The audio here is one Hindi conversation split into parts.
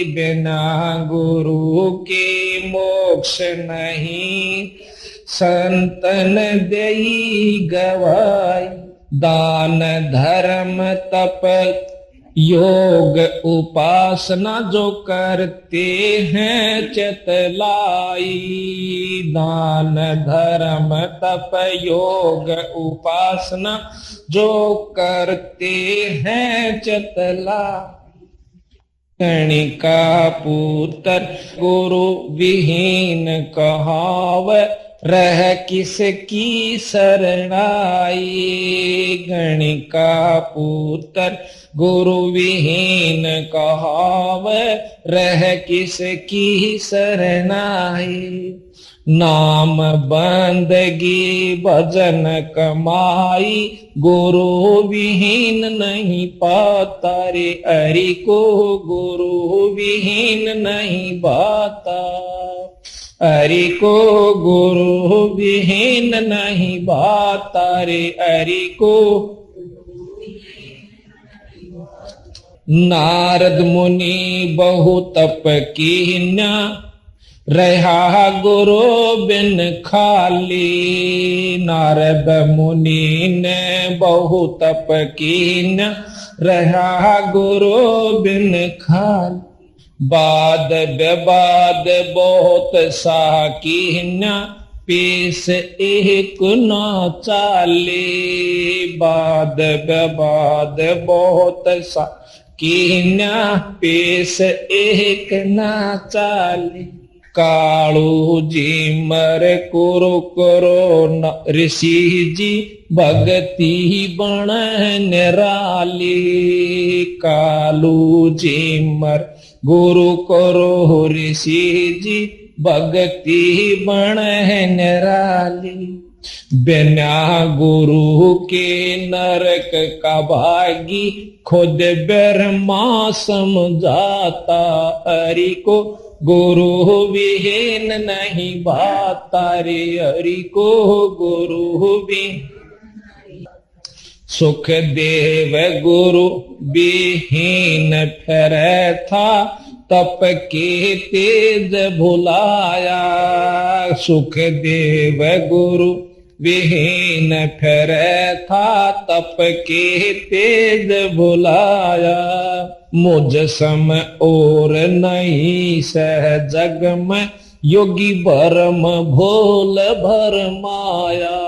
बिना गुरु के मोक्ष नहीं, संतन देई गवाई। दान धर्म तप योग उपासना जो करते हैं चतलाई। दान धर्म तप योग उपासना जो करते हैं चतला। गणिका पुत्र गुरु विहीन कहाव, रह किसकी शरणाई। गणिका पुत्र गुरु विहीन कहाव, रह किसकी शरणाई। नाम बंदगी भजन कमाई, गुरु विहीन नहीं पाता रे। हरि को गुरु विहीन नहीं पाता, हरि को गुरु विहीन नहीं पाता रे। हरि को नारद मुनि बहु तप कीन्या, रहा गुरु बिन खाली। नारद मुनि ने बहु तप कीन्या, रहा गुरु बिन खाली। बाद विवाद बहुत सा कीन्या, पेश एक न चाले। बाद विवाद बहुत सा कीन्या, पेश एक न चाले। कालू जी मर कुरु करो न ऋषि जी, भगति बण निराली। कालू जी मर गुरु करो ऋषि जी, भगति बण निराली। बिना गुरु के नरक का भागी, खुद ब्रह्मा समझाता। हरि को गुरु विहीन नहीं भाता रे। हरि को गुरु विहीन। सुख देव गुरु विहीन फिर था, तप के तेज भुलाया। सुख देव गुरु विहीन फिर था, तप के तेज भुलाया। मुझ सम और नहीं सह जग में, योगी भरम भोल भर माया।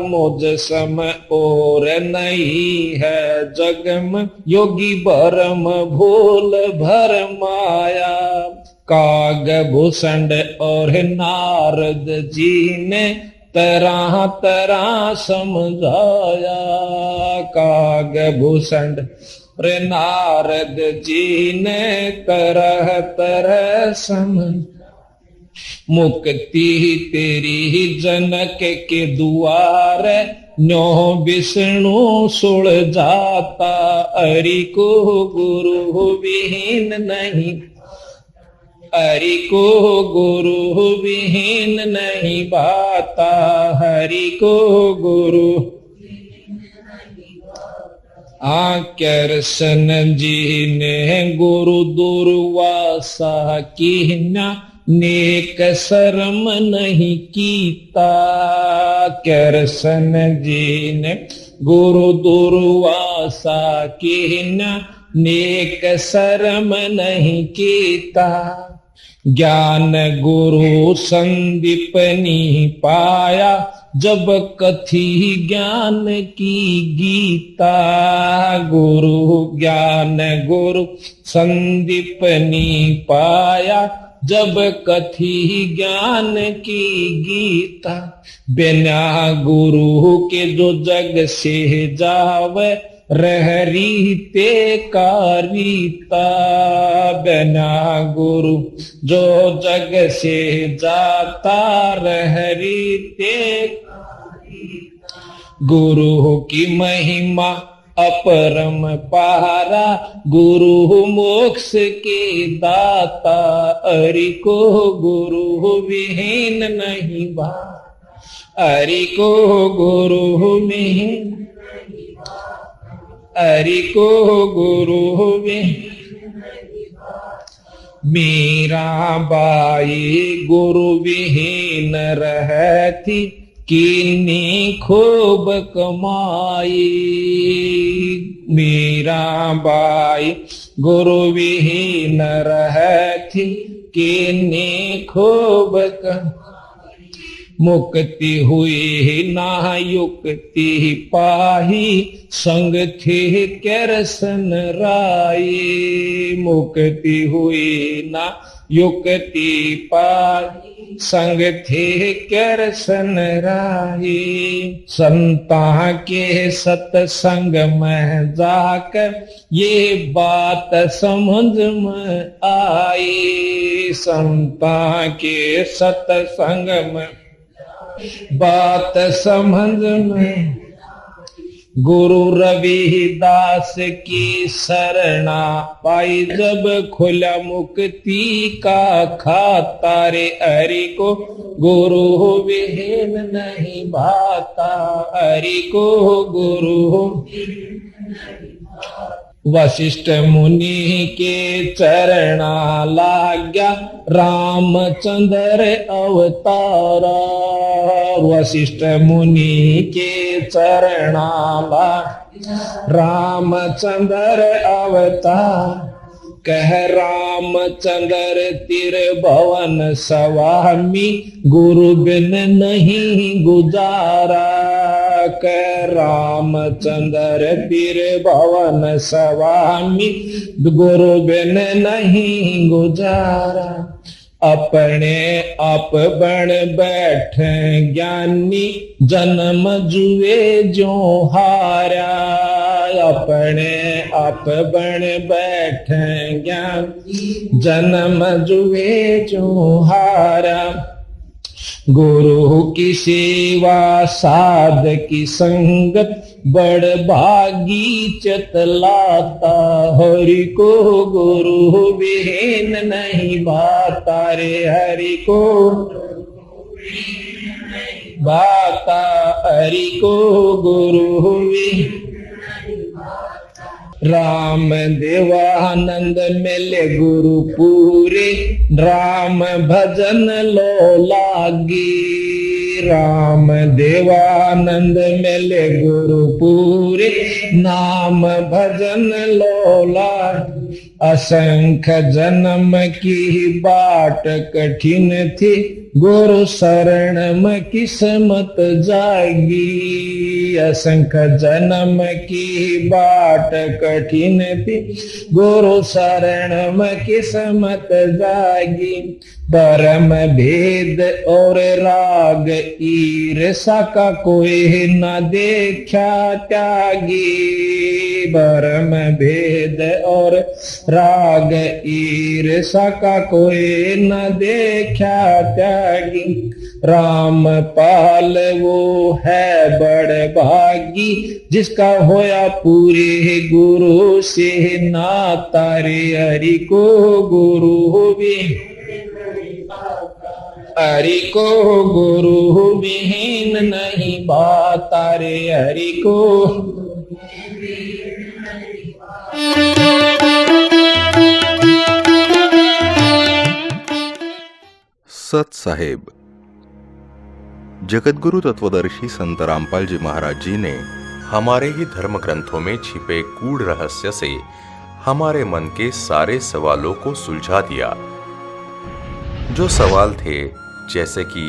मुझ सम और नहीं है जग में, योगी भरम भोल भर माया। काग भूषण और नारद जी ने तरह तरह समझाया। काग भूषण रे नारद जी ने तरह तरह समझ। मुक्ति तेरी जनक के द्वार, न्यो विष्णु सुल जाता। हरि को गुरु विहीन नहीं, हरि को गुरु विहीन नहीं भाता। हरि को गुरु कृष्ण जी ने गुरु दुर्वासा कीन्या, नेक शर्म नहीं कीता। कृष्ण जी ने गुरु दुर्वासा कीन्या, नेक शर्म नहीं कीता। ज्ञान गुरु संदीपनी पाया, जब कथी ज्ञान की गीता। गुरु ज्ञान गुरु संदीपनी पाया, जब कथी ज्ञान की गीता। बिना गुरु के जो जग से जावे, रह रीते का रीता। बिना गुरु जो जग से जाता, रह रीते। गुरु की महिमा अपरम पारा, गुरु मोक्ष के दाता। हरि को गुरु विहीन नहीं बा, हरि को गुरु विहीन, हरि को गुरु विहीन। मीरा बाई गुरु विहीन रहती, कीनी खूब कमाई। मीरा बाई गुरु विहीन रहती, कीनी खूब कमाई। मुक्ति हुई ना युक्ति पाही, संग थे कैरसन राई। मुक्ति हुई ना युक्ति पाही, संग थे कैरसन राई। संता के सत्संग में जाकर ये बात समझ में आई। संता के सत्संग में बात समझ में, गुरु रविदास की शरणा पाई जब, खुला मुक्ति का खाता रे। हरि को गुरु विहीन नहीं भाता, हरि को गुरु। वशिष्ठ मुनि के चरणा लाग्या, रामचंद्र अवतारा। वशिष्ठ मुनि के चरणा लाग्या, रामचंद्र अवतार। कह रामचंद्र त्रिभुवन स्वामी, गुरु बिन नहीं गुजारा। कह रामचंद्र त्रिभुवन स्वामी, गुरु बिन नहीं गुजारा। अपने आप बन बैठे ज्ञानी, जन्म जुए जो हारा। अपने आप बन बैठे ज्ञान, जन्म जुए जो हारा। गुरु की सेवा साध की संगत, बड़ भागी चतलाता। हरि को गुरु विहीन नहीं भाता रे। हरि को भाता, हरि को गुरु विहीन। राम देवानंद मिले गुरु पूरे, राम भजन लो लागी। राम देवानंद मिले गुरु पूरे, नाम भजन लो लागी। असंख्य जन्म की बाट कठिन थी, गुरु शरण में किस्मत जागी। असंख्य जन्म की बाट कठिन थी, गुरु शरण में किस्मत जागी। धर्म भेद और राग ईर्षा का कोई न देखा त्यागी। धर्म भेद और राग ईर्षा का कोई न देखा त्यागी। राम पाल वो है बड़ भागी, जिसका होया पूरे गुरु से नाता रे। हरि को गुरु भी, हरि को गुरु विहीन नहीं भाता रे। हरि को सत साहेब। जगतगुरु तत्वदर्शी संत रामपाल जी महाराज जी ने हमारे ही धर्म ग्रंथों में छिपे गूढ़ रहस्य से हमारे मन के सारे सवालों को सुलझा दिया। जो सवाल थे जैसे कि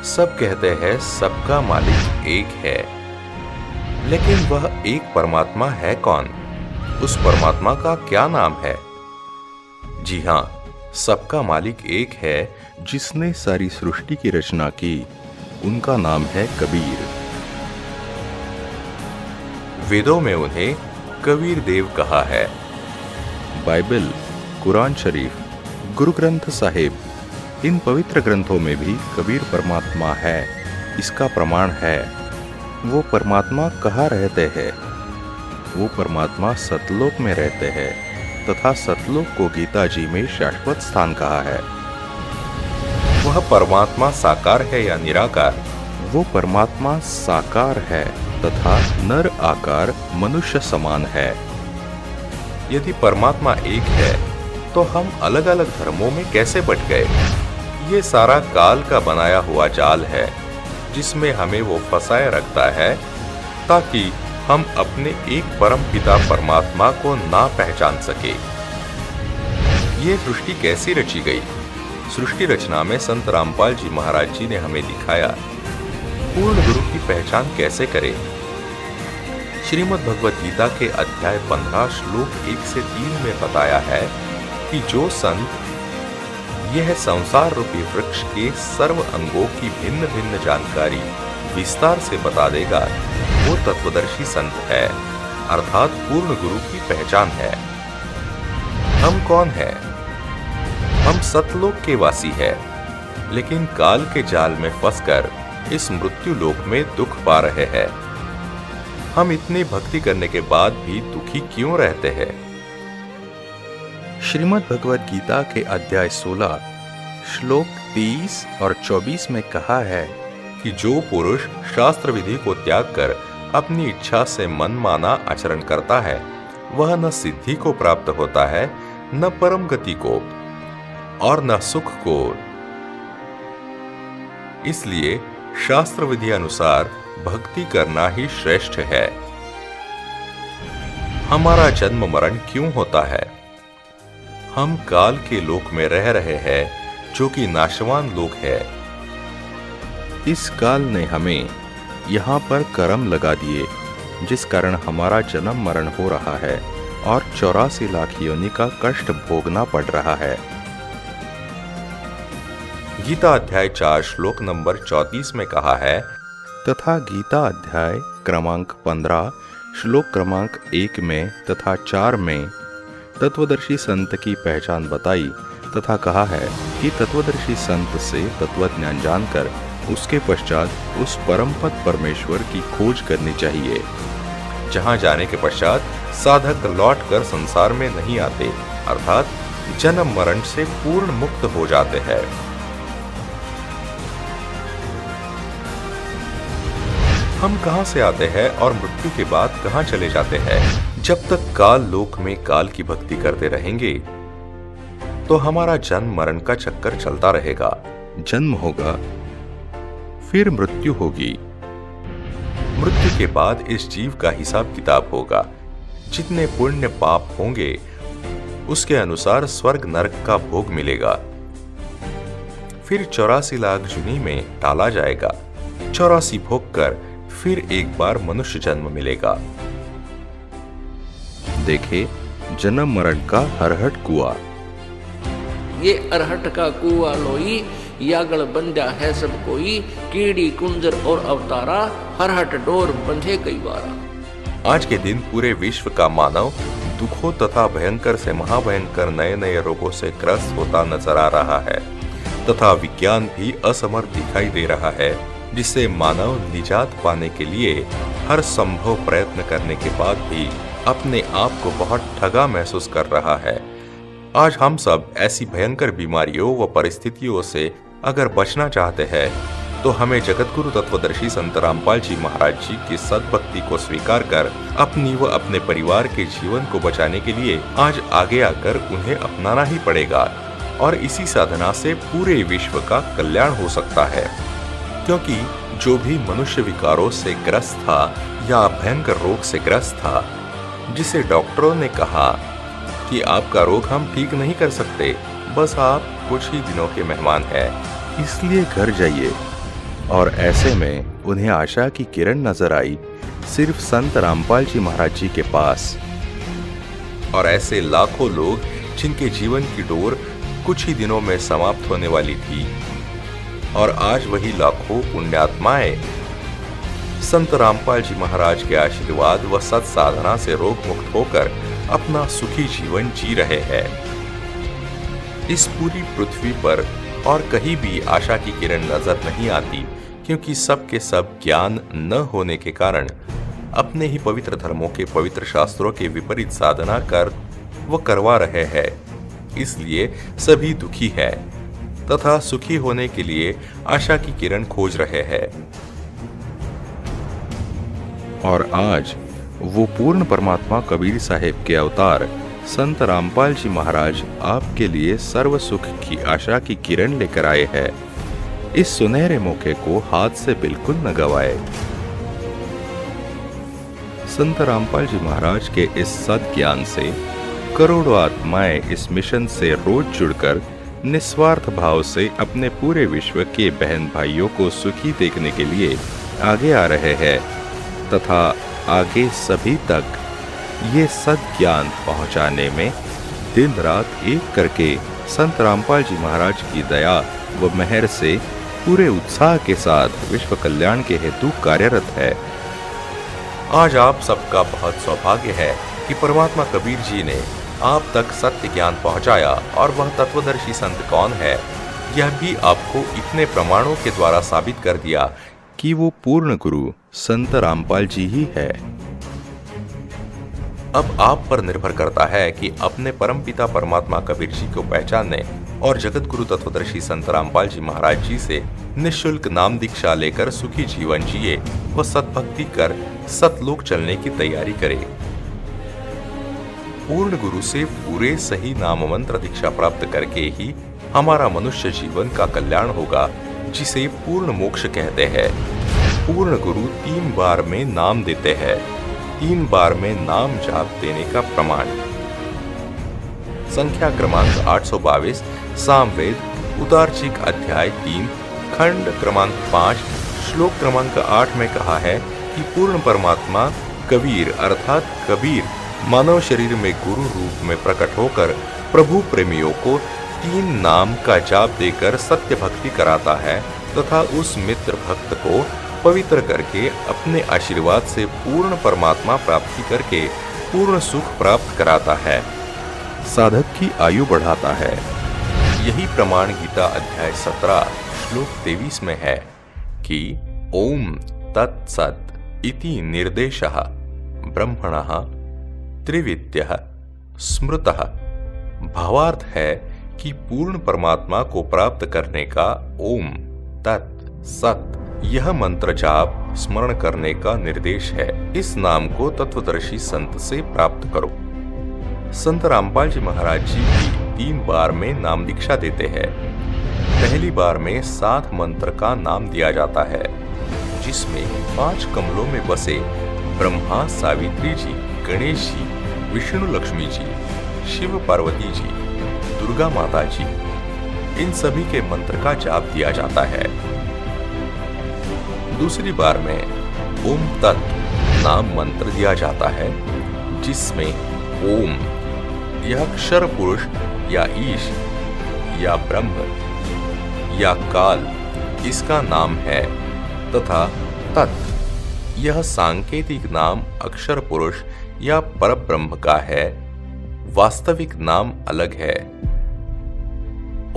सब कहते हैं सबका मालिक एक है, लेकिन वह एक परमात्मा है कौन? उस परमात्मा का क्या नाम है? जी हाँ, सबका मालिक एक है जिसने सारी सृष्टि की रचना की। उनका नाम है कबीर। वेदों में उन्हें कबीर देव कहा है। बाइबल, कुरान शरीफ, गुरु ग्रंथ साहिब, इन पवित्र ग्रंथों में भी कबीर परमात्मा है, इसका प्रमाण है। वो परमात्मा कहाँ रहते हैं? वो परमात्मा सतलोक में रहते हैं तथा सतलोक को गीता जी में शाश्वत स्थान कहा है। वह परमात्मा साकार है या निराकार? वो परमात्मा साकार है तथा नर आकार मनुष्य समान है। यदि परमात्मा एक है तो हम अलग अलग धर्मों में कैसे बट गए? ये सारा काल का बनाया हुआ जाल है जिसमें हमें वो फंसाए रखता है ताकि हम अपने एक परम पिता परमात्मा को ना पहचान सके। ये सृष्टि कैसी रची गई? सृष्टि रचना में संत रामपाल जी महाराज जी ने हमें दिखाया पूर्ण गुरु की पहचान कैसे करें। श्रीमद् भगवत गीता के अध्याय 15 श्लोक 1 से 3 में बताया है कि जो संत यह संसार रूपी वृक्ष के सर्व अंगों की भिन्न भिन्न जानकारी विस्तार से बता देगा वो तत्वदर्शी संत है, अर्थात पूर्ण गुरु की पहचान है। हम कौन हैं? हम सतलोक के वासी हैं, लेकिन काल के जाल में फंसकर इस मृत्यु लोक में दुख पा रहे हैं। हम इतनी भक्ति करने के बाद भी दुखी क्यों रहते हैं? श्रीमद् भगवत गीता के अध्याय 16 श्लोक 30 और 24 में कहा है कि जो पुरुष शास्त्र विधि को त्याग कर अपनी इच्छा से मनमाना आचरण करता है वह न सिद्धि को प्राप्त होता है, न परम गति को और न सुख को। इसलिए शास्त्र विधि अनुसार भक्ति करना ही श्रेष्ठ है। हमारा जन्म मरण क्यों होता है? हम काल के लोक में रह रहे हैं जो कि नाशवान लोक है। इस काल ने हमें यहाँ पर कर्म लगा दिए जिस कारण हमारा जन्म मरण हो रहा है और 84 लाख योनि का कष्ट भोगना पड़ रहा है। गीता अध्याय 4 श्लोक नंबर 34 में कहा है, तथा गीता अध्याय क्रमांक 15 श्लोक क्रमांक 1 में तथा 4 में तत्वदर्शी संत की पहचान बताई तथा कहा है कि तत्वदर्शी संत से तत्वज्ञान जानकर उसके पश्चात उस परम पद परमेश्वर की खोज करनी चाहिए, जहां जाने के पश्चात साधक लौटकर संसार में नहीं आते, अर्थात जन्म मरण से पूर्ण मुक्त हो जाते हैं। हम कहां से आते हैं और मृत्यु के बाद कहां चले जाते हैं? जब तक काल लोक में काल की भक्ति करते रहेंगे तो हमारा जन्म मरण का चक्कर चलता रहेगा। जन्म होगा, फिर मृत्यु होगी। मृत्यु के बाद इस जीव का हिसाब किताब होगा। जितने पुण्य पाप होंगे उसके अनुसार स्वर्ग नरक का भोग मिलेगा। फिर 84 लाख जुनी में डाला जाएगा। 84 भोग कर फिर एक बार मनुष्य जन्म मिलेगा। देखे जन्म मरण का हरहट कुआं। ये अरहट का कुआ लोई, यागल बंध्या है सब कोई, कीड़ी कुंजर और अवतारा, हरहट डोर बंधे कई बारा। आज के दिन पूरे विश्व का मानव दुखों तथा भयंकर से महाभयंकर नए नए रोगों से ग्रस्त होता नजर आ रहा है तथा विज्ञान भी असमर्थ दिखाई दे रहा है, जिससे मानव निजात पाने के लिए हर संभव प्रयत्न करने के बाद भी अपने आप को बहुत ठगा महसूस कर रहा है। आज हम सब ऐसी भयंकर बीमारियों व परिस्थितियों से अगर बचना चाहते हैं तो हमें जगतगुरु तत्वदर्शी संत रामपाल जी महाराज जी की सद्भक्ति को स्वीकार कर अपनी व अपने परिवार के जीवन को बचाने के लिए आज आगे आकर उन्हें अपनाना ही पड़ेगा और इसी साधना से पूरे विश्व का कल्याण हो सकता है। क्योंकि जो भी मनुष्य विकारों से ग्रस्त था या भयंकर रोग से ग्रस्त था, जिसे डॉक्टरों ने कहा कि आपका रोग हम ठीक नहीं कर सकते, बस आप कुछ ही दिनों के मेहमान हैं, इसलिए घर जाइए। और ऐसे में उन्हें आशा की किरण नजर आई सिर्फ संत रामपाल जी महाराज जी के पास। और ऐसे लाखों लोग जिनके जीवन की डोर कुछ ही दिनों में समाप्त होने वाली थी, और आज वही लाखों पुण्यात्माएं संत रामपाल जी महाराज के आशीर्वाद व सत साधना से रोग मुक्त होकर अपना सुखी जीवन जी रहे हैं। इस पूरी पृथ्वी पर और कहीं भी आशा की किरण नजर नहीं आती, क्योंकि सब के सब ज्ञान न होने के कारण अपने ही पवित्र धर्मों के पवित्र शास्त्रों के विपरीत साधना कर वो करवा रहे हैं। इसलिए सभी दुखी हैं तथा सुखी होने के लिए आशा की किरण खोज रहे हैं। और आज वो पूर्ण परमात्मा कबीर साहेब के अवतार संत रामपाल जी महाराज आपके लिए सर्व सुख की आशा की किरण लेकर आए हैं। इस सुनहरे मौके को हाथ से बिल्कुल न गवाए। संत रामपाल जी महाराज के इस सद्ज्ञान से करोड़ों आत्माएं इस मिशन से रोज जुड़कर निस्वार्थ भाव से अपने पूरे विश्व के बहन भाइयों को सुखी देखने के लिए आगे आ रहे हैं तथा आगे सभी तक ये सद्ज्ञान पहुंचाने में दिन रात एक करके संत रामपाल जी महाराज की दया व मेहर से पूरे उत्साह के साथ विश्व कल्याण के हेतु कार्यरत है। आज आप सबका बहुत सौभाग्य है कि परमात्मा कबीर जी ने आप तक सत्य ज्ञान पहुंचाया और वह तत्वदर्शी संत कौन है यह भी आपको इतने प्रमाणों के द्वारा साबित कर दिया कि वो पूर्ण गुरु संत रामपाल जी ही है। अब आप पर निर्भर करता है कि अपने परमपिता परमात्मा कबीर जी को पहचानने और जगत गुरु तत्वदर्शी संत रामपाल जी महाराज जी से निःशुल्क नाम दीक्षा लेकर सुखी जीवन जिए व सतभक्ति कर सतलोक चलने की तैयारी करे। पूर्ण गुरु से पूरे सही नाम मंत्र दीक्षा प्राप्त करके ही हमारा मनुष्य जीवन का कल्याण होगा, जिसे पूर्ण मोक्ष कहते हैं। पूर्ण गुरु 3 बार में नाम देते हैं। 3 बार में नाम जाप देने का प्रमाण। संख्या क्रमांक 822 सामवेद उदारचिक अध्याय 3 खंड क्रमांक 5 श्लोक क्रमांक 8 में कहा है कि पूर्ण परमात्मा कबीर अर्थात कबीर मानव शरीर में गुरु रूप में प्रकट होकर प्रभु प्रेमियों को 3 नाम का जाप देकर सत्य भक्ति कराता है तथा उस मित्र भक्त को पवित्र करके अपने आशीर्वाद से पूर्ण परमात्मा प्राप्ति करके पूर्ण सुख प्राप्त कराता है, साधक की आयु बढ़ाता है। यही प्रमाण गीता अध्याय 17 श्लोक 23 में है कि ओम तत्सत् इति निर्देशः ब्रह्मणः त्रिविद्यः स्मृतः। भावार्थ है कि पूर्ण परमात्मा को प्राप्त करने का ओम तत् सत यह मंत्र जाप स्मरण करने का निर्देश है। इस नाम को तत्वदर्शी संत से प्राप्त करो। संत रामपाल जी महाराज जी भी 3 बार में नाम दीक्षा देते हैं। पहली बार में 7 मंत्र का नाम दिया जाता है, जिसमें 5 कमलों में बसे ब्रह्मा सावित्री जी, गणेश जी, विष्णु लक्ष्मी जी, शिव पार्वती जी, दुर्गा माता जी, इन सभी के मंत्र का जाप दिया जाता है। दूसरी बार में ओम तत् नाम मंत्र दिया जाता है, जिसमें ओम यह अक्षर पुरुष या ईश या ब्रह्म या काल इसका नाम है तथा तत् यह सांकेतिक नाम अक्षर पुरुष या परब्रह्म का है, वास्तविक नाम अलग है।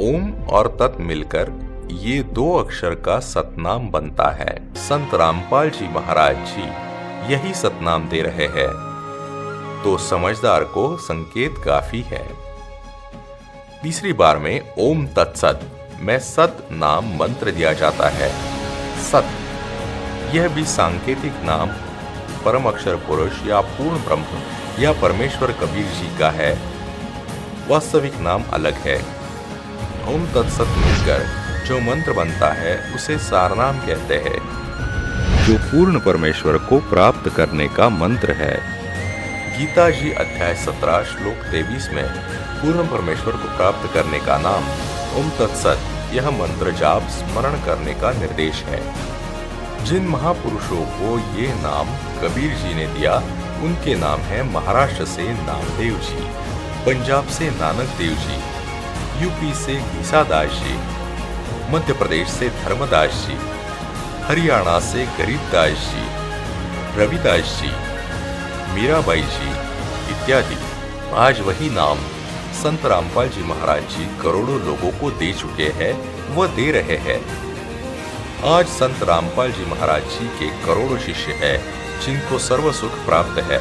ओम और तत् मिलकर ये 2 अक्षर का सतनाम बनता है। संत रामपाल जी महाराज जी यही सतनाम दे रहे हैं, तो समझदार को संकेत काफी है। तीसरी बार में ओम तत्सत में सत नाम मंत्र दिया जाता है। सत यह भी सांकेतिक नाम परम अक्षर पुरुष या पूर्ण ब्रह्म या परमेश्वर कबीर जी का है, वास्तविक नाम अलग है। ओम तत्सत मिलकर जो मंत्र बनता है उसे सारनाम कहते हैं, जो पूर्ण परमेश्वर को प्राप्त करने का मंत्र है। गीता जी अध्याय 17 श्लोक 23 में पूर्ण परमेश्वर को प्राप्त करने का नाम ओम तत्सत यह मंत्र जाप स्मरण करने का निर्देश है। जिन महापुरुषों को ये नाम कबीर जी ने दिया उनके नाम हैं महाराष्ट्र से नामदेव जी, पंजाब से नानक देव जी, यूपी से घीसादास जी, मध्य प्रदेश से धर्मदास जी, हरियाणा से गरीबदास जी, रविदास जी, मीराबाई जी इत्यादि। आज वही नाम संत रामपाल जी महाराज जी करोड़ों लोगों को दे चुके हैं, वह दे रहे हैं। आज संत रामपाल जी महाराज जी के करोड़ों शिष्य हैं जिनको सर्व सुख प्राप्त है।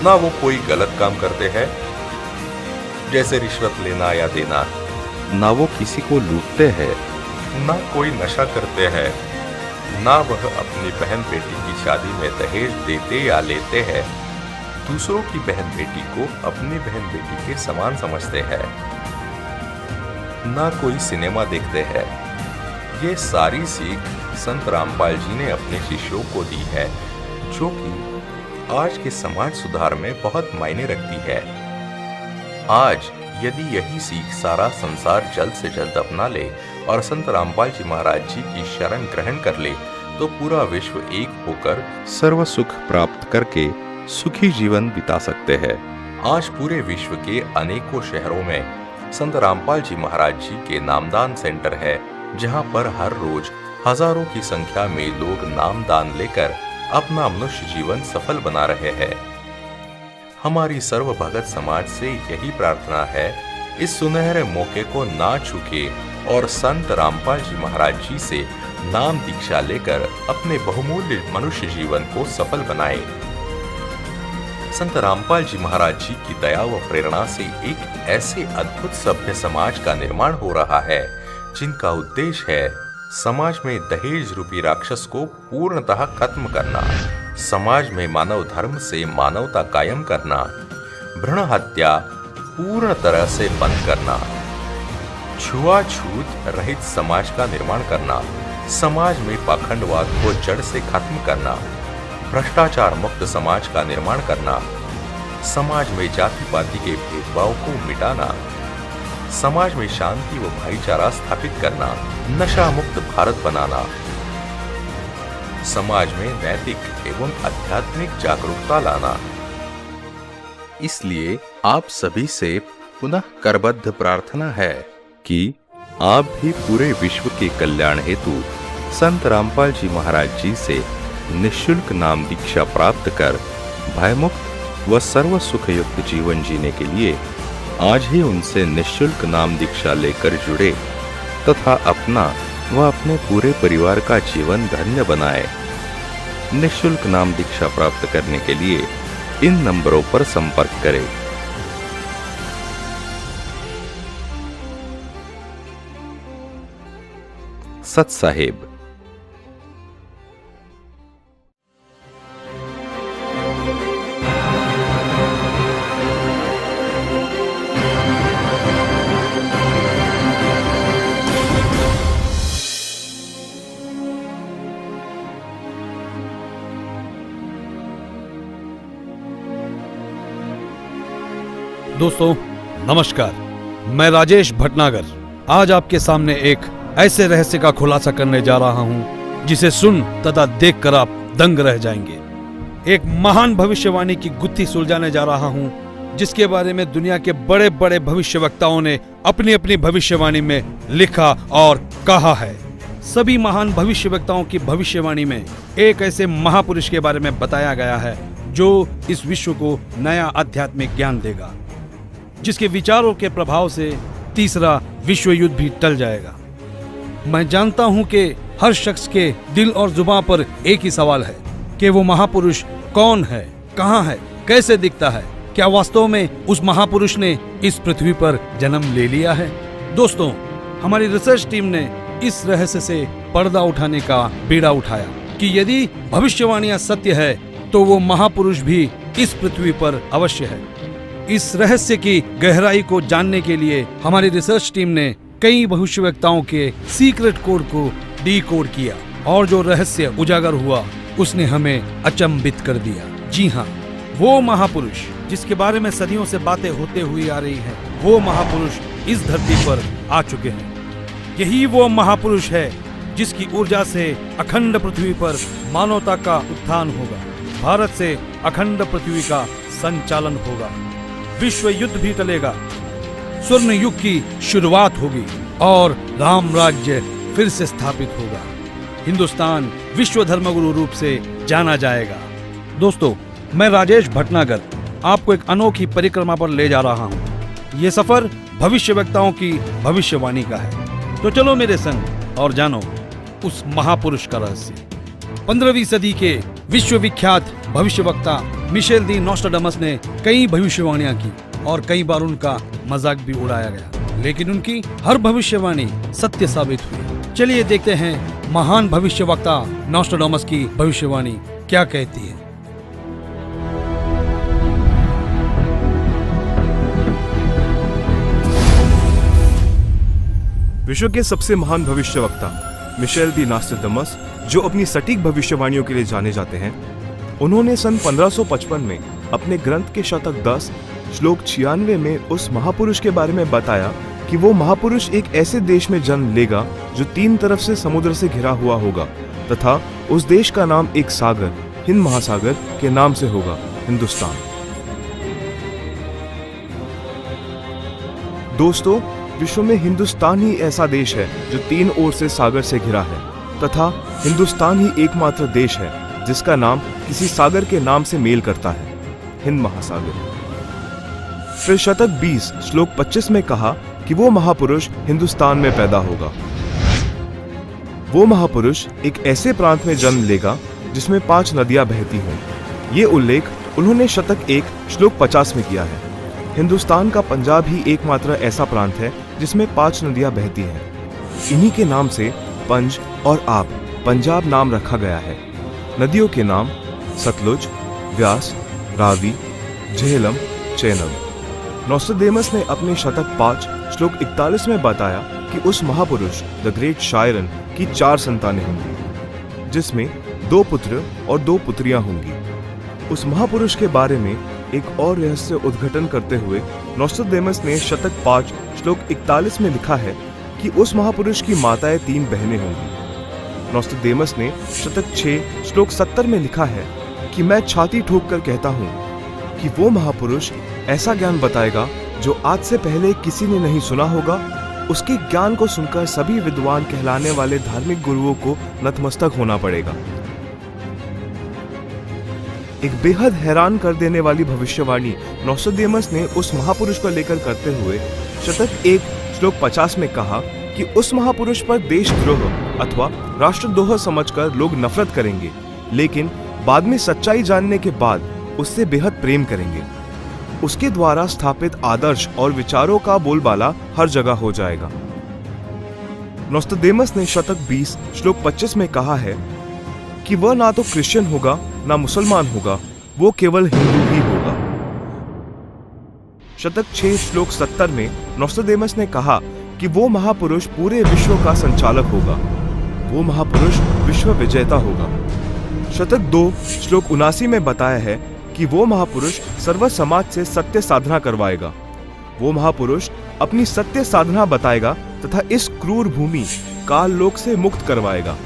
ना वो कोई गलत काम करते हैं जैसे रिश्वत लेना या देना, ना वो किसी को लूटते हैं, ना कोई नशा करते हैं, ना वह अपनी बहन बेटी की शादी में दहेज देते या लेते हैं, दूसरों की बहन बेटी को अपनी बहन बेटी के समान समझते हैं, ना कोई सिनेमा देखते हैं। ये सारी सीख संत रामपाल जी ने अपने शिष्यों को दी है, जो कि आज के समाज सुधार में बहुत मायने रखती है। आज यदि यही सीख सारा संसार जल्द से जल्द अपना ले और संत रामपाल जी महाराज जी की शरण ग्रहण कर ले, तो पूरा विश्व एक होकर सर्व सुख प्राप्त करके सुखी जीवन बिता सकते हैं। आज पूरे विश्व के अनेकों शहरों में संत रामपाल जी महाराज जी के नामदान सेंटर है, जहां पर हर रोज हजारों की संख्या में लोग नामदान लेकर अपना मनुष्य जीवन सफल बना रहे हैं। हमारी सर्व भगत समाज से यही प्रार्थना है, इस सुनहरे मौके को ना चूके और संत रामपाल जी महाराज जी से नाम दीक्षा लेकर अपने बहुमूल्य मनुष्य जीवन को सफल बनाए। संत रामपाल जी महाराज जी की दया व प्रेरणा से एक ऐसे अद्भुत सभ्य समाज का निर्माण हो रहा है, जिनका उद्देश्य है समाज में दहेज रूपी राक्षस को पूर्णतः खत्म करना, समाज में मानव धर्म से मानवता कायम करना, भ्रूण हत्या पूर्ण तरह से बंद करना, छुआछूत रहित समाज का निर्माण करना, समाज में पाखंडवाद को जड़ से खत्म करना, भ्रष्टाचार मुक्त समाज का निर्माण करना, समाज में जाति पाति के भेदभाव को मिटाना, समाज में शांति व भाईचारा स्थापित करना, नशा मुक्त भारत बनाना, समाज में नैतिक एवं आध्यात्मिक जागरूकता लाना। इसलिए आप सभी से पुनः करबद्ध प्रार्थना है कि आप भी पूरे विश्व के कल्याण हेतु संत रामपाल जी महाराज जी से निःशुल्क नाम दीक्षा प्राप्त कर भयमुक्त व सर्व सुखयुक्त जीवन जीने के लिए आज ही उनसे निःशुल्क नाम दीक्षा लेकर जुड़े तथा अपना व अपने पूरे परिवार का जीवन धन्य बनाए। निःशुल्क नाम दीक्षा प्राप्त करने के लिए इन नंबरों पर संपर्क करें। सत साहेब। दोस्तों नमस्कार, मैं राजेश भटनागर आज आपके सामने एक ऐसे रहस्य का खुलासा करने जा रहा हूं जिसे सुन तथा देखकर आप दंग रह जाएंगे। एक महान भविष्यवाणी की गुत्थी सुलझाने जा रहा हूं, जिसके बारे में दुनिया के बड़े बड़े भविष्यवक्ताओं ने अपनी अपनी भविष्यवाणी में लिखा और कहा है। सभी महान भविष्यवक्ताओं की भविष्यवाणी में एक ऐसे महापुरुष के बारे में बताया गया है जो इस विश्व को नया आध्यात्मिक ज्ञान देगा, जिसके विचारों के प्रभाव से तीसरा विश्व युद्ध भी टल जाएगा। मैं जानता हूं कि हर शख्स के दिल और जुबान पर एक ही सवाल है कि वो महापुरुष कौन है, कहां है, कैसे दिखता है, क्या वास्तव में उस महापुरुष ने इस पृथ्वी पर जन्म ले लिया है। दोस्तों, हमारी रिसर्च टीम ने इस रहस्य से पर्दा उठाने का बीड़ा उठाया कि यदि भविष्यवाणियां सत्य है तो वो महापुरुष भी इस पृथ्वी पर अवश्य है। इस रहस्य की गहराई को जानने के लिए हमारी रिसर्च टीम ने कई भविष्यवक्ताओं के सीक्रेट कोड को डीकोड किया और जो रहस्य उजागर हुआ उसने हमें अचंभित कर दिया। जी हाँ, वो महापुरुष जिसके बारे में सदियों से बातें होते हुई आ रही हैं, वो महापुरुष इस धरती पर आ चुके हैं। यही वो महापुरुष है जिसकी ऊर्जा से अखंड पृथ्वी पर मानवता का उत्थान होगा, भारत से अखंड पृथ्वी का संचालन होगा, विश्व युद्ध भी टलेगा, स्वर्ण युग की शुरुआत होगी और राम राज्य फिर से स्थापित होगा। हिंदुस्तान विश्व धर्मगुरु रूप से जाना जाएगा। दोस्तों, मैं राजेश भटनागर आपको एक अनोखी परिक्रमा पर ले जा रहा हूँ। ये सफर भविष्यवक्ताओं की भविष्यवाणी का है। तो चलो मेरे संग और जानो उस महापुरुष का रहस्य। 15वीं सदी के विश्वविख्यात भविष्यवक्ता मिशेल दी नोस्ट्राडामस ने कई भविष्यवाणियां की और कई बार उनका मजाक भी उड़ाया गया, लेकिन उनकी हर भविष्यवाणी सत्य साबित हुई। चलिए देखते हैं महान भविष्यवक्ता नोस्ट्राडामस की भविष्यवाणी क्या कहती है। विश्व के सबसे महान भविष्यवक्ता मिशेल दी नास्ट्राडामस, जो अपनी सटीक भविष्यवाणियों के लिए जाने जाते हैं, उन्होंने सन 1555 में अपने ग्रंथ के शतक 10 श्लोक 96 में उस महापुरुष के बारे में बताया कि वो महापुरुष एक ऐसे देश में जन्म लेगा जो 3 तरफ से समुद्र से घिरा हुआ होगा तथा उस देश का नाम एक सागर, हिंद महासागर के नाम से होगा, हिंदुस्तान। दोस्तों, विश्व में हिंदुस्तान ही ऐसा देश है जो 3 ओर से सागर से घिरा है तथा हिंदुस्तान ही एकमात्र देश है जिसका नाम किसी सागर के नाम से मेल करता है, हिंद महासागर। फिर शतक 20 श्लोक 25 में कहा कि वो महापुरुष हिंदुस्तान में पैदा होगा। वो महापुरुष एक ऐसे प्रांत में जन्म लेगा जिसमें 5 नदियां बहती हों। ये उल्लेख उन्होंने शतक 1 श्लोक 50 में किया है। हिंदुस्तान का पंजाब ही एकमात्र ऐसा प्रांत है जिसमें 5 नदियां बहती हैं। इन्हीं के नाम से पंज और आब पंजाब नाम रखा गया है। नदियों के नाम सतलुज, व्यास, रावी, झेलम, चेनाब। नोस्ट्राडेमस ने अपने शतक 5 श्लोक 41 में बताया कि उस महापुरुष द ग्रेट शायरन की 4 संतानें होंगी, जिसमें 2 पुत्र और 2 पुत्रियां होंगी। उस महापुरुष के बारे में एक और रहस्य उद्घाटन करते हुए नोस्ट्राडेमस ने शतक 5 श्लोक 41 में लिखा है कि उस महापुरुष की माताएं 3 बहनें होंगी। नोस्ट्राडेमस ने शतक 6 श्लोक 70 में लिखा है कि मैं छाती ठोक कर कहता हूँ कि वो महापुरुष ऐसा ज्ञान बताएगा जो आज से पहले किसी ने नहीं सुना होगा। उसके ज्ञान को सुनकर सभी विद्वान कहलाने वाले धार्मिक गुरुओं को नतमस्तक होना पड़ेगा। एक बेहद हैरान कर देने वाली भविष्यवाणी नोस्ट्राडेमस ने उस महापुरुष को लेकर करते हुए शतक 1 श्लोक 50 में कहा कि उस महापुरुष पर देशद्रोह अथवा राष्ट्रद्रोह समझकर लोग नफरत करेंगे, लेकिन बाद में सच्चाई जानने के बाद उससे बेहद प्रेम करेंगे। उसके द्वारा स्थापित आदर्श और विचारों का बोलबाला हर जगह हो जाएगा। नोस्ट्राडेमस ने शतक 20 श्लोक 25 में कहा है कि वह ना तो क्रिश्चियन होगा ना मुसलमान होगा, वो केवल हिंदू ही होगा। शतक 6 श्लोक 70 में नोस्ट्राडेमस ने कहा कि वो महापुरुष पूरे विश्व का संचालक होगा, वो महापुरुष विश्व विजेता होगा। शतक 2 श्लोक 79 में बताया है कि वो महापुरुष सर्व समाज से सत्य साधना करवाएगा। वो महापुरुष अपनी सत्य साधना बताएगा तथा इस क्रूर भूमि काल लोक से मुक्त करवाएगा।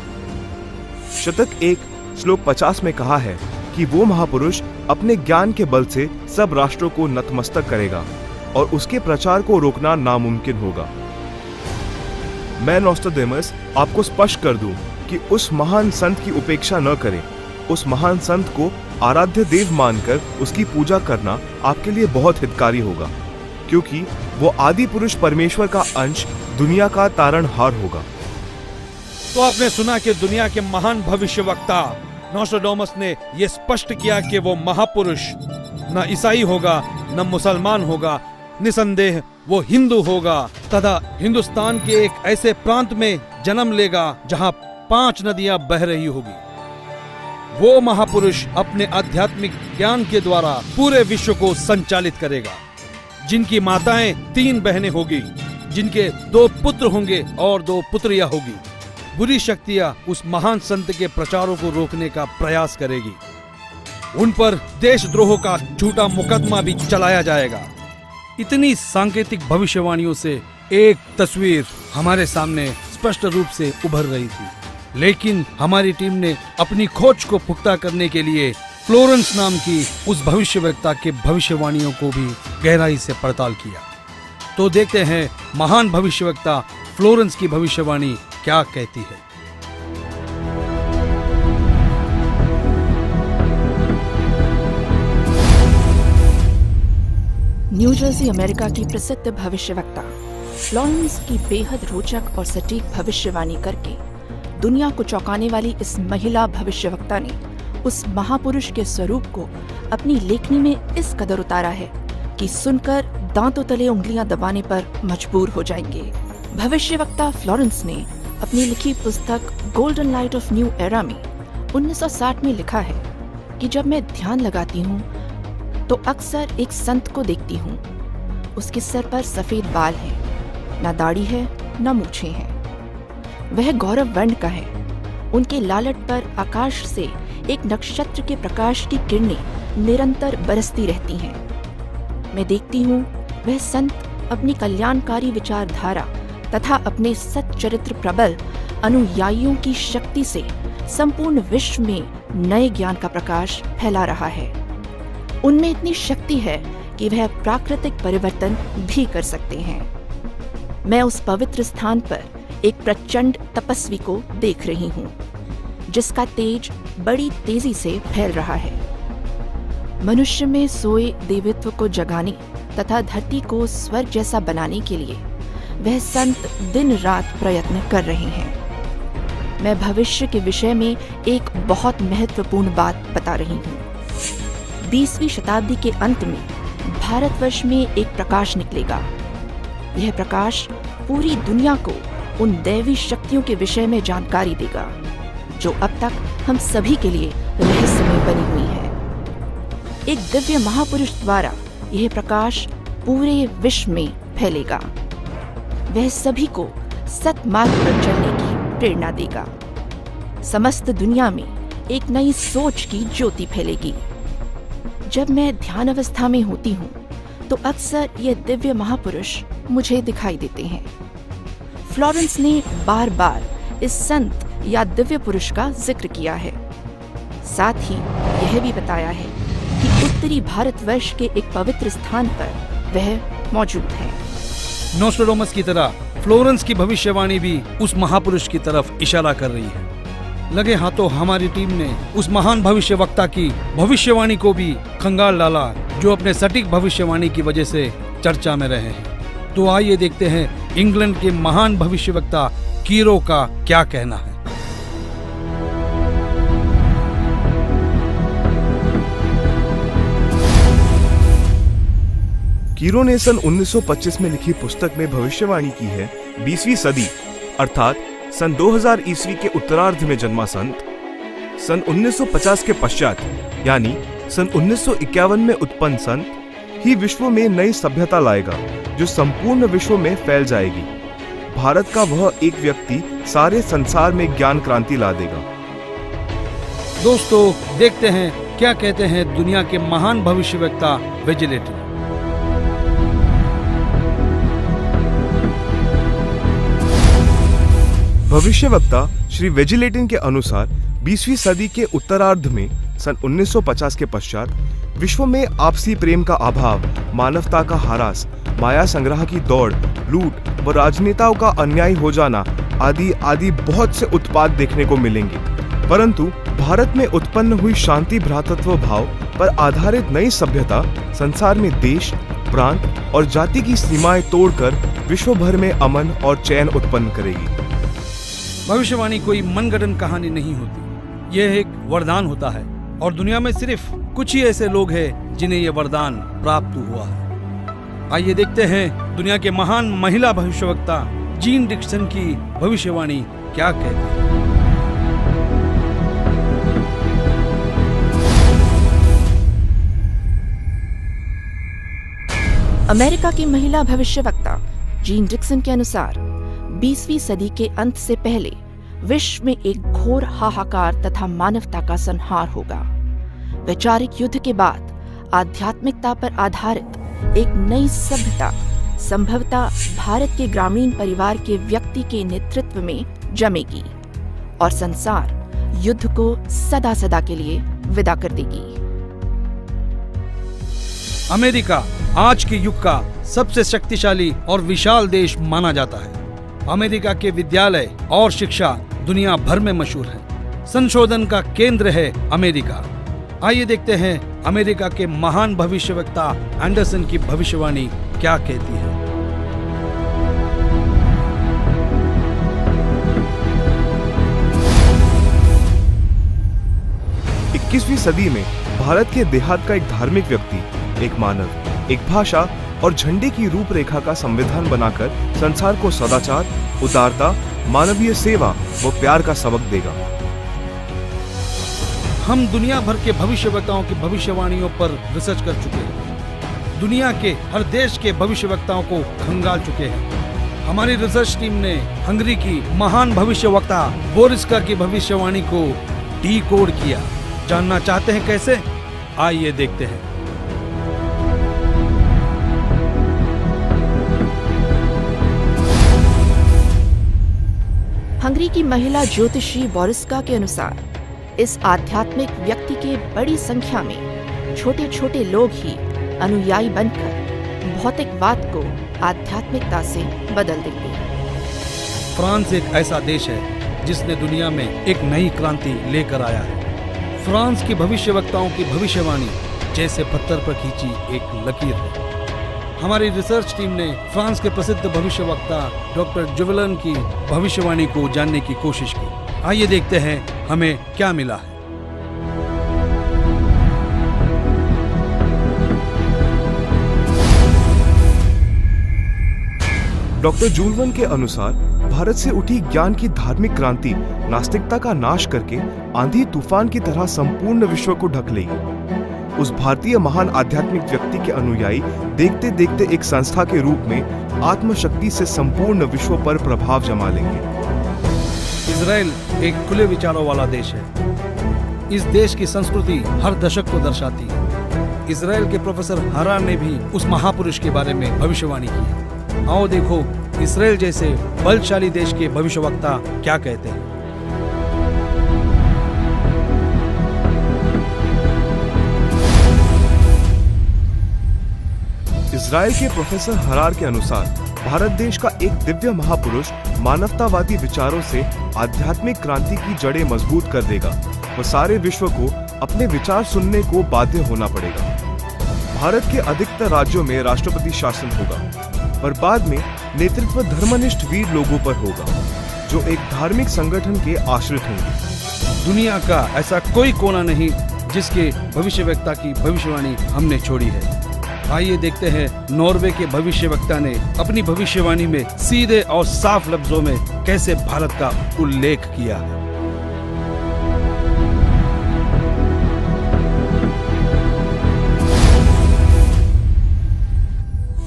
शतक 1 श्लोक 50 में कहा है कि वो महापुरुष अपने ज्ञान के बल से सब राष्ट्रों को नतमस्तक करेगा और उसके प्रचार को रोकना नामुमकिन होगा। मैं नोस्ट्राडेमस आपको स्पष्ट कर दूं कि उस महान संत की उपेक्षा न करें। उस महान संत को आराध्य देव मानकर उसकी पूजा करना आपके लिए बहुत हितकारी होगा, क्योंकि वो आदि पुरुष परमेश्वर का अंश, दुनिया का तारणहार होगा। तो आपने सुना कि दुनिया के महान भविष्यवक्ता नोस्ट्राडेमस ने यह स्पष्ट किया कि वो महापुरुष न ईसाई होगा न मुसलमान होगा, निसंदेह वो हिंदू होगा तथा हिंदुस्तान के एक ऐसे प्रांत में जन्म लेगा जहां 5 नदियां बह रही होगी। वो महापुरुष अपने आध्यात्मिक ज्ञान के द्वारा पूरे विश्व को संचालित करेगा, जिनकी माताएं 3 बहनें होगी, जिनके 2 पुत्र होंगे और 2 पुत्रियां होगी। बुरी शक्तियां उस महान संत के प्रचारों को रोकने का प्रयास करेगी। उन पर देशद्रोह का झूठा मुकदमा भी चलाया जाएगा। इतनी सांकेतिक भविष्यवाणियों से एक तस्वीर हमारे सामने स्पष्ट रूप से उभर रही थी, लेकिन हमारी टीम ने अपनी खोज को पुख्ता करने के लिए फ्लोरेंस नाम की उस भविष्यवक्ता के भविष्यवाणियों को भी गहराई से पड़ताल किया। तो देखते हैं महान भविष्यवक्ता फ्लोरेंस की भविष्यवाणी क्या कहती है। न्यू जर्सी अमेरिका की प्रसिद्ध भविष्यवक्ता फ्लोरेंस की बेहद रोचक और सटीक भविष्यवाणी करके दुनिया को चौंकाने वाली इस महिला भविष्यवक्ता ने उस महापुरुष के स्वरूप को अपनी लेखनी में इस कदर उतारा है कि सुनकर दांतों तले उंगलियां दबाने पर मजबूर हो जाएंगे। भविष्यवक्ता फ्लोरेंस ने अपनी लिखी पुस्तक golden light of new era में 1960 में लिखा है कि जब मैं ध्यान लगाती हूँ तो अक्सर एक संत को देखती हूँ। उसके सर पर सफेद बाल है, ना दाढ़ी है न मूछें हैं। वह गौरव वर्ण का है। उनके लालट पर आकाश से एक नक्षत्र के प्रकाश की किरणें निरंतर बरसती रहती हैं। मैं देखती हूँ वह संत अपनी कल्याणकारी विचारधारा तथा अपने सच्चरित्र प्रबल अनुयायियों की शक्ति से संपूर्ण विश्व में नए ज्ञान का प्रकाश फैला रहा है। उनमें इतनी शक्ति है कि वह प्राकृतिक परिवर्तन भी कर सकते हैं। मैं उस पवित्र स्थान पर एक प्रचंड तपस्वी को देख रही हूँ, जिसका तेज बड़ी तेजी से फैल रहा है। मनुष्य में सोए देवत्व को जगाने तथा धरती को स्वर्ग जैसा बनाने के लिए वह संत दिन रात प्रयत्न कर रहे हैं। मैं भविष्य के विषय में एक बहुत महत्वपूर्ण बात बता रही हूँ। 20वीं शताब्दी के अंत में भारतवर्ष में एक प्रकाश निकलेगा। यह प्रकाश पूरी दुनिया को उन दैवी शक्तियों के विषय में जानकारी देगा जो अब तक हम सभी के लिए रहस्यमय बनी हुई है। एक दिव्य महापुरुष द्वारा यह प्रकाश पूरे विश्व में फैलेगा। वह सभी को सतमार्ग पर चलने की प्रेरणा देगा। समस्त दुनिया में एक नई सोच की ज्योति फैलेगी। जब मैं ध्यान अवस्था में होती हूँ तो अक्सर ये दिव्य महापुरुष मुझे दिखाई देते हैं। फ्लोरेंस ने बार बार इस संत या दिव्य पुरुष का जिक्र किया है। साथ ही यह भी बताया है कि उत्तरी भारतवर्ष के एक पवित्र स्थान पर वह मौजूद है। नोस्ट्राडामस की तरह फ्लोरेंस की भविष्यवाणी भी उस महापुरुष की तरफ इशारा कर रही है। लगे हाथों हमारी टीम ने उस महान भविष्यवक्ता की भविष्यवाणी को भी खंगाल डाला, जो अपने सटीक भविष्यवाणी की वजह से चर्चा में रहे हैं। तो आइए देखते हैं इंग्लैंड के महान भविष्यवक्ता कीरो का क्या कहना है। कीरो ने सन 1925 में लिखी पुस्तक में भविष्यवाणी की है 20वीं सदी अर्थात सन 2000 ईस्वी के उत्तरार्ध में जन्मा संत सन 1950 के पश्चात यानी सन 1951 में उत्पन्न संत ही विश्व में नई सभ्यता लाएगा जो संपूर्ण विश्व में फैल जाएगी। भारत का वह एक व्यक्ति सारे संसार में ज्ञान क्रांति ला देगा। दोस्तों देखते हैं क्या कहते हैं दुनिया के महान भविष्यवक्ता वेजिलेटिन। भविष्यवक्ता श्री वेजिलेटिन के अनुसार 20वीं सदी के उत्तरार्ध में सन 1950 के पश्चात विश्व में आपसी प्रेम का अभाव, मानवता का ह्रास, माया संग्रह की दौड़, लूट व राजनेताओं का अन्याय हो जाना आदि आदि बहुत से उत्पाद देखने को मिलेंगे। परंतु भारत में उत्पन्न हुई शांति भ्रातृत्व भाव पर आधारित नई सभ्यता संसार में देश, प्रांत और जाति की सीमाएं तोड़कर विश्व भर में अमन और चैन उत्पन्न करेगी। भविष्यवाणी कोई मनगढ़ंत कहानी नहीं होती, यह एक वरदान होता है और दुनिया में सिर्फ कुछ ही ऐसे लोग हैं जिन्हें यह वरदान प्राप्त हुआ है। आइए देखते हैं दुनिया के महान महिला भविष्यवक्ता जीन डिक्सन की भविष्यवाणी क्या कहती है। अमेरिका की महिला भविष्यवक्ता जीन डिक्सन के अनुसार 20वीं सदी के अंत से पहले विश्व में एक घोर हाहाकार तथा मानवता का संहार होगा। वैचारिक युद्ध के बाद आध्यात्मिकता पर आधारित एक नई सभ्यता संभवतः भारत के ग्रामीण परिवार के व्यक्ति के नेतृत्व में जमेगी और संसार युद्ध को सदा सदा के लिए विदा कर देगी। अमेरिका आज के युग का सबसे शक्तिशाली और विशाल देश माना जाता है। अमेरिका के विद्यालय और शिक्षा दुनिया भर में मशहूर है। संशोधन का केंद्र है अमेरिका। आइए देखते हैं अमेरिका के महान भविष्यवक्ता एंडरसन की भविष्यवाणी क्या कहती है। 21वीं सदी में भारत के देहात का एक धार्मिक व्यक्ति, एक मानव, एक भाषा और झंडे की रूपरेखा का संविधान बनाकर संसार को सदाचार, उदारता, मानवीय सेवा व प्यार का सबक देगा। हम दुनिया भर के भविष्यवक्ताओं की भविष्यवाणियों पर रिसर्च कर चुके हैं। दुनिया के हर देश के भविष्यवक्ताओं को खंगाल चुके हैं। हमारी रिसर्च टीम ने हंगरी की महान भविष्यवक्ता बोरिस्का की भविष्यवाणी को डिकोड किया। जानना चाहते हैं कैसे? आइए देखते हैं। हंगरी की महिला ज्योतिषी बोरिस्का के अनुसार इस आध्यात्मिक व्यक्ति के बड़ी संख्या में छोटे छोटे लोग ही अनुयायी बनकर भौतिकवाद को आध्यात्मिकता से बदल देंगे। फ्रांस एक ऐसा देश है जिसने दुनिया में एक नई क्रांति लेकर आया है। फ्रांस की भविष्यवक्ताओं की भविष्यवाणी जैसे पत्थर पर खींची एक लकीर है। हमारी रिसर्च टीम ने फ्रांस के प्रसिद्ध भविष्यवक्ता डॉक्टर जुवेलन की भविष्यवाणी को जानने की कोशिश की। आइए देखते हैं हमें क्या मिला है। डॉक्टर जुवेलन के अनुसार भारत से उठी ज्ञान की धार्मिक क्रांति नास्तिकता का नाश करके आंधी तूफान की तरह संपूर्ण विश्व को ढक लेगी। उस भारतीय महान आध्यात्मिक व्यक्ति के अनुयायी देखते देखते एक संस्था के रूप में आत्मशक्ति से संपूर्ण विश्व पर प्रभाव जमा लेंगे। इजराइल एक खुले विचारों वाला देश है। इस देश की संस्कृति हर दशक को दर्शाती है। इजराइल के प्रोफेसर हरार ने भी उस महापुरुष के बारे में भविष्यवाणी की है। आओ देखो इजराइल जैसे बलशाली देश के भविष्यवक्ता क्या कहते हैं। इजराइल के प्रोफेसर हरार के अनुसार भारत देश का एक दिव्य महापुरुष मानवतावादी विचारों से आध्यात्मिक क्रांति की जड़ें मजबूत कर देगा और सारे विश्व को अपने विचार सुनने को बाध्य होना पड़ेगा। भारत के अधिकतर राज्यों में राष्ट्रपति शासन होगा, पर बाद में नेतृत्व धर्मनिष्ठ वीर लोगों पर होगा जो एक धार्मिक संगठन के आश्रित होंगे। दुनिया का ऐसा कोई कोना नहीं जिसके भविष्यवक्ता की भविष्यवाणी हमने छोड़ी है। आइए देखते हैं नॉर्वे के भविष्यवक्ता ने अपनी भविष्यवाणी में सीधे और साफ लफ्जों में कैसे भारत का उल्लेख किया है।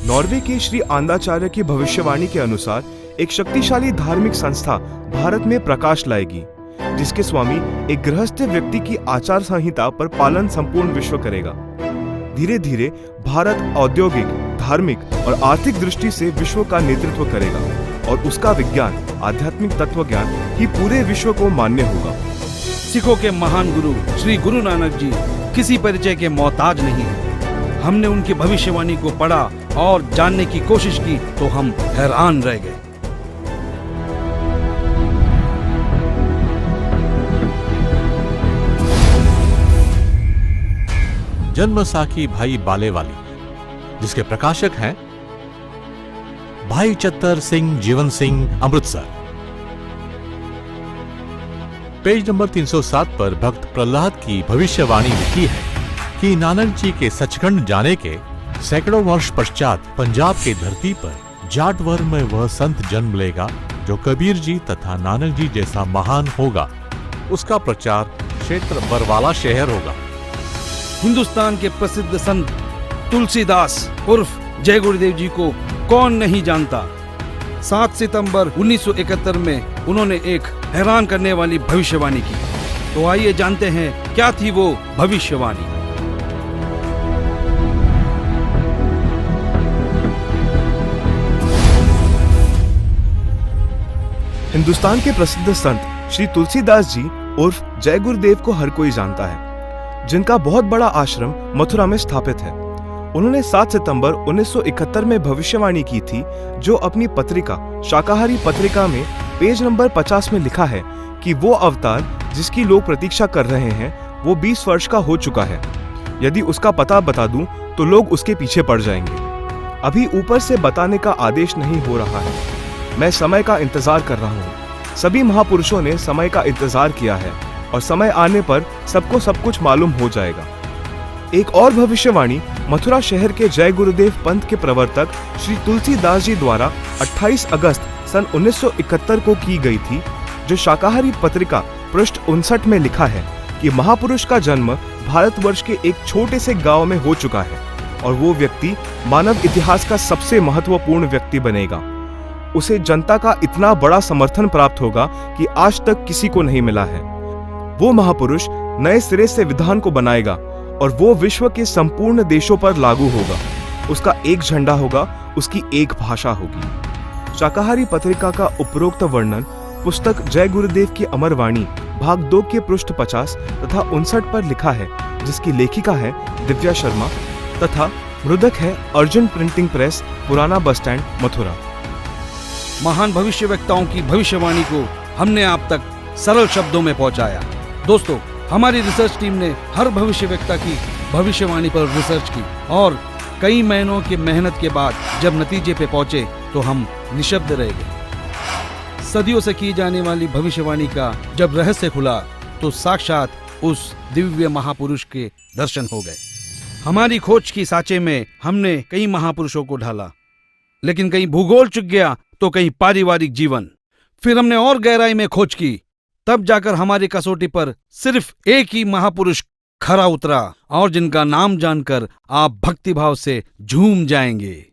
नॉर्वे के श्री आंदाचार्य की भविष्यवाणी के अनुसार एक शक्तिशाली धार्मिक संस्था भारत में प्रकाश लाएगी, जिसके स्वामी एक गृहस्थ व्यक्ति की आचार संहिता पर पालन संपूर्ण विश्व करेगा। धीरे धीरे भारत औद्योगिक, धार्मिक और आर्थिक दृष्टि से विश्व का नेतृत्व करेगा और उसका विज्ञान, आध्यात्मिक तत्व ज्ञान ही पूरे विश्व को मान्य होगा। सिखों के महान गुरु श्री गुरु नानक जी किसी परिचय के मोहताज नहीं है। हमने उनकी भविष्यवाणी को पढ़ा और जानने की कोशिश की तो हम हैरान रह गए। जन्मसाखी भाई बालेवाली, जिसके प्रकाशक हैं भाई चत्तर सिंह जीवन सिंह, अमृतसर। पेज नंबर 307 पर भक्त प्रहलाद की भविष्यवाणी लिखी है कि नानक जी के सचखंड जाने के सैकड़ों वर्ष पश्चात पंजाब के धरती पर जाट वर्ग में वह संत जन्म लेगा जो कबीर जी तथा नानक जी जैसा महान होगा। उसका प्रचार क्षेत्र बरवाला शहर होगा। हिंदुस्तान के प्रसिद्ध संत तुलसीदास उर्फ जय गुरुदेव जी को कौन नहीं जानता। 7 सितंबर 1971 में उन्होंने एक हैरान करने वाली भविष्यवाणी की। तो आइए जानते हैं क्या थी वो भविष्यवाणी। हिंदुस्तान के प्रसिद्ध संत श्री तुलसीदास जी उर्फ जय गुरुदेव को हर कोई जानता है, जिनका बहुत बड़ा आश्रम मथुरा में स्थापित है। उन्होंने 7 सितंबर 1971 में भविष्यवाणी की थी, जो अपनी पत्रिका शाकाहारी पत्रिका में पेज नंबर 50 में लिखा है कि वो अवतार जिसकी लोग प्रतीक्षा कर रहे हैं वो 20 वर्ष का हो चुका है। यदि उसका पता बता दूं तो लोग उसके पीछे पड़ जाएंगे। अभी ऊपर से बताने का आदेश नहीं हो रहा है। मैं समय का इंतजार कर रहा हूँ। सभी महापुरुषों ने समय का इंतजार किया है और समय आने पर सबको सब कुछ मालूम हो जाएगा। एक और भविष्यवाणी मथुरा शहर के जय गुरुदेव पंथ के प्रवर्तक श्री तुलसीदास जी द्वारा 28 अगस्त सन 1971 को की गई थी, जो शाकाहारी पत्रिका पृष्ठ 59 में लिखा है कि महापुरुष का जन्म भारतवर्ष के एक छोटे से गांव में हो चुका है और वो व्यक्ति मानव इतिहास का सबसे महत्वपूर्ण व्यक्ति बनेगा। उसे जनता का इतना बड़ा समर्थन प्राप्त होगा कि आज तक किसी को नहीं मिला है। वो महापुरुष नए सिरे से विधान को बनाएगा और वो विश्व के संपूर्ण देशों पर लागू होगा। उसका एक झंडा होगा, उसकी एक भाषा होगी। शाकाहारी पत्रिका का उपरोक्त वर्णन पुस्तक जय गुरुदेव की अमर वाणी भाग 2 के पृष्ठ 50 तथा 59 पर लिखा है, जिसकी लेखिका है दिव्या शर्मा तथा मुद्रक है अर्जुन प्रिंटिंग प्रेस, पुराना बस स्टैंड, मथुरा। महान भविष्यवक्ताओं की भविष्यवाणी को हमने आप तक सरल शब्दों में पहुंचाया। दोस्तों, हमारी रिसर्च टीम ने हर भविष्यवक्ता की भविष्यवाणी पर रिसर्च की और कई महीनों की मेहनत के बाद जब नतीजे पे पहुंचे तो हम निशब्द रह गए। सदियों से की जाने वाली भविष्यवाणी का जब रहस्य खुला तो साक्षात उस दिव्य महापुरुष के दर्शन हो गए। हमारी खोज की साँचे में हमने कई महापुरुषों को ढाला, लेकिन कहीं भूगोल चुक गया तो कहीं पारिवारिक जीवन। फिर हमने और गहराई में खोज की, तब जाकर हमारी कसौटी पर सिर्फ एक ही महापुरुष खरा उतरा और जिनका नाम जानकर आप भक्तिभाव से झूम जाएंगे।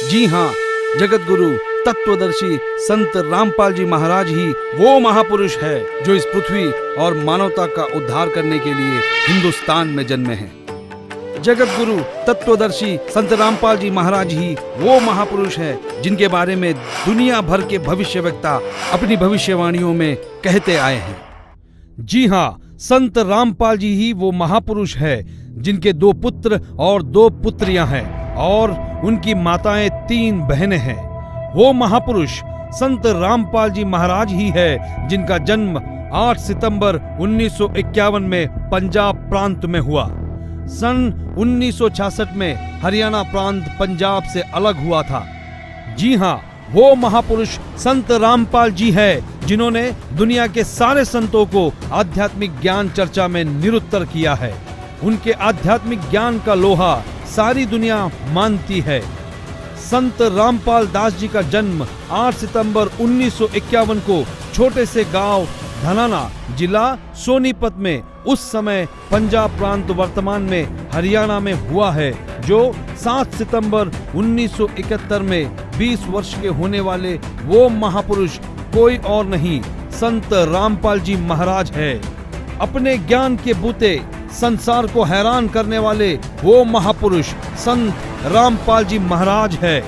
जी हाँ, जगत गुरु तत्वदर्शी संत रामपाल जी महाराज ही वो महापुरुष है जो इस पृथ्वी और मानवता का उद्धार करने के लिए हिंदुस्तान में जन्मे हैं। जगत गुरु तत्वदर्शी संत रामपाल जी महाराज ही वो महापुरुष है जिनके बारे में दुनिया भर के भविष्यवक्ता अपनी भविष्यवाणियों में कहते आए हैं। जी हाँ, संत रामपाल जी ही वो महापुरुष है जिनके 2 पुत्र और 2 पुत्रियां हैं और उनकी माताएं 3 बहनें हैं। वो महापुरुष संत रामपाल जी महाराज ही है जिनका जन्म 8 सितंबर 1951 में पंजाब प्रांत में हुआ। सन 1966 में हरियाणा प्रांत पंजाब से अलग हुआ था। जी हाँ, वो महापुरुष संत रामपाल जी है जिन्होंने दुनिया के सारे संतों को आध्यात्मिक ज्ञान चर्चा में निरुत्तर किया है। उनके आध्यात्मिक ज्ञान का लोहा सारी दुनिया मानती है। संत रामपाल दास जी का जन्म 8 सितंबर 1951 को छोटे से गांव धनाना, जिला सोनीपत में, उस समय पंजाब प्रांत वर्तमान में हरियाणा में हुआ है, जो 7 सितंबर 1971 में 20 वर्ष के होने वाले वो महापुरुष कोई और नहीं, संत रामपाल जी महाराज है। अपने ज्ञान के बूते संसार को हैरान करने वाले वो महापुरुष संत रामपाल जी महाराज है।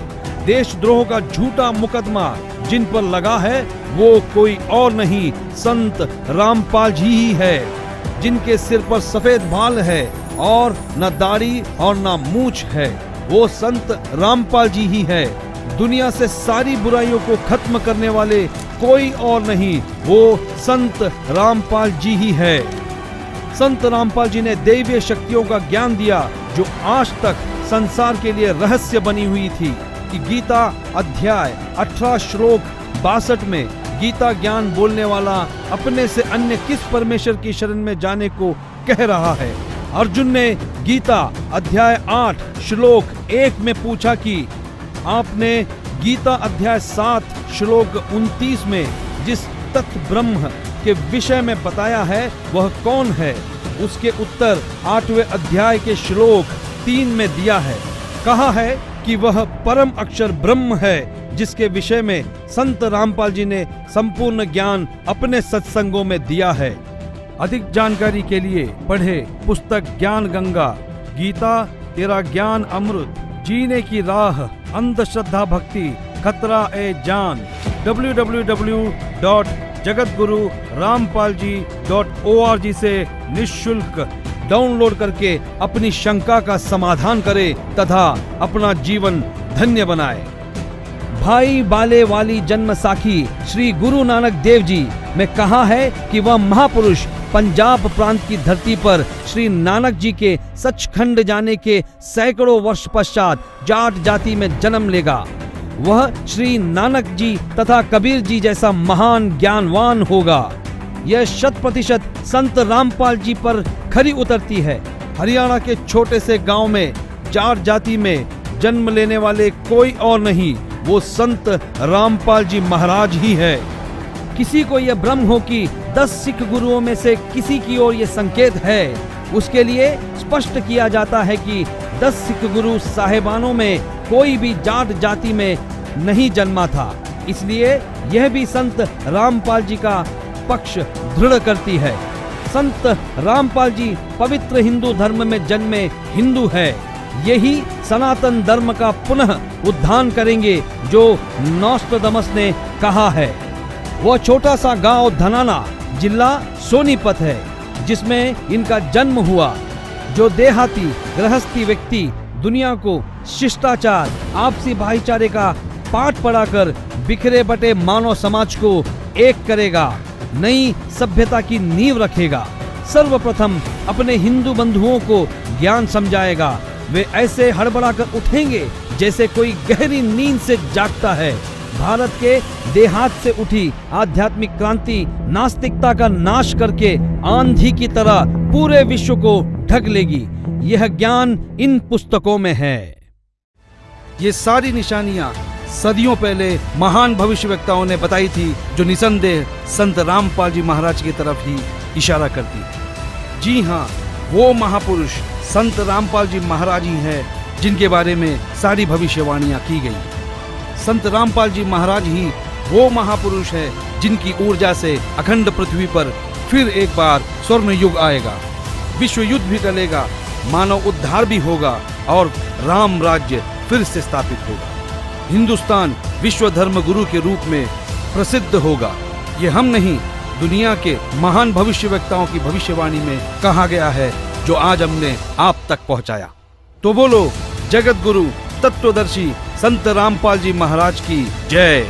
देशद्रोह का झूठा मुकदमा जिन पर लगा है वो कोई और नहीं, संत रामपाल जी ही है, जिनके सिर पर सफेद बाल है और न दाढ़ी और न मूछ है। वो संत रामपाल जी ही है। दुनिया से सारी बुराइयों को खत्म करने वाले कोई और नहीं, वो संत रामपाल जी ही है। संत रामपाल जी ने दैवीय शक्तियों का ज्ञान दिया जो आज तक संसार के लिए रहस्य बनी हुई थी कि गीता अध्याय 18 श्लोक 62 में गीता ज्ञान बोलने वाला अपने से अन्य किस परमेश्वर की शरण में जाने को कह रहा है। अर्जुन ने गीता अध्याय 8 श्लोक 1 में पूछा कि आपने गीता अध्याय 7 श्लोक 29 में जिस तत्व ब्रह्म के विषय में बताया है वह कौन है? उसके उत्तर 8वें अध्याय के श्लोक 3 में दिया है। कहा है कि वह परम अक्षर ब्रह्म है, जिसके विषय में संत रामपाल जी ने संपूर्ण ज्ञान अपने सत्संगों में दिया है। अधिक जानकारी के लिए पढ़े पुस्तक ज्ञान गंगा, गीता तेरा ज्ञान अमृत, जीने की राह, अंधश्रद्धा भक्ति, खतरा ए जान, www.jagatgururampalji.org से निःशुल्क डाउनलोड करके अपनी शंका का समाधान करे तथा अपना जीवन धन्य बनाए। भाई बाले वाली जन्म साखी श्री गुरु नानक देव जी में कहा है कि वह महापुरुष पंजाब प्रांत की धरती पर श्री नानक जी के सचखंड जाने के सैकड़ों वर्ष पश्चात जाट जाति में जन्म लेगा। वह श्री नानक जी तथा कबीर जी जैसा महान ज्ञानवान होगा। यह 100% संत रामपाल जी पर खरी उतरती है। हरियाणा के छोटे से गांव में जाट जाति में जन्म लेने वाले कोई और नहीं, वो संत रामपाल जी महाराज ही है। किसी को यह भ्रम हो कि 10 सिख गुरुओं में से किसी की ओर यह संकेत है, उसके लिए स्पष्ट किया जाता है कि 10 सिख गुरु साहेबानों में कोई भी जाट जाति में नहीं जन्मा था। इसलिए यह भी संत रामपाल जी का पक्ष दृढ़ करती है। संत रामपाल जी पवित्र हिंदू धर्म में जन्मे हिंदू है। यही सनातन धर्म का पुनः उद्धार करेंगे जो नॉस्ट्राडामस ने कहा है। वह छोटा सा गांव धनाना जिला सोनीपत है जिसमें इनका जन्म हुआ। जो देहाती गृहस्थी व्यक्ति दुनिया को शिष्टाचार, आपसी भाईचारे का पाठ पढ़ाकर बिखरे बटे मानव समाज को एक करेगा, नई सभ्यता की नींव रखेगा। सर्वप्रथम अपने हिंदू बंधुओं को ज्ञान समझाएगा। वे ऐसे हड़बड़ाकर उठेंगे जैसे कोई गहरी नींद से जागता है। भारत के देहात से उठी आध्यात्मिक क्रांति नास्तिकता का नाश करके आंधी की तरह पूरे विश्व को ढक लेगी। यह ज्ञान इन पुस्तकों में है। ये सारी निशानियां सदियों पहले महान भविष्यवक्ताओं ने बताई थी, जो निसंदेह संत रामपाल जी महाराज की तरफ ही इशारा करती है। जी हाँ, वो महापुरुष संत रामपाल जी महाराज ही है जिनके बारे में सारी भविष्यवाणियां की गई। संत रामपाल जी महाराज ही वो महापुरुष है जिनकी ऊर्जा से अखंड पृथ्वी पर फिर एक बार स्वर्ण युग आएगा, विश्व युद्ध भी टलेगा, मानव उद्धार भी होगा और राम राज्य फिर से स्थापित होगा। हिंदुस्तान विश्व धर्म गुरु के रूप में प्रसिद्ध होगा। ये हम नहीं, दुनिया के महान भविष्यवक्ताओं की भविष्यवाणी में कहा गया है, जो आज हमने आप तक पहुंचाया। तो बोलो जगत गुरु तत्वदर्शी संत रामपाल जी महाराज की जय।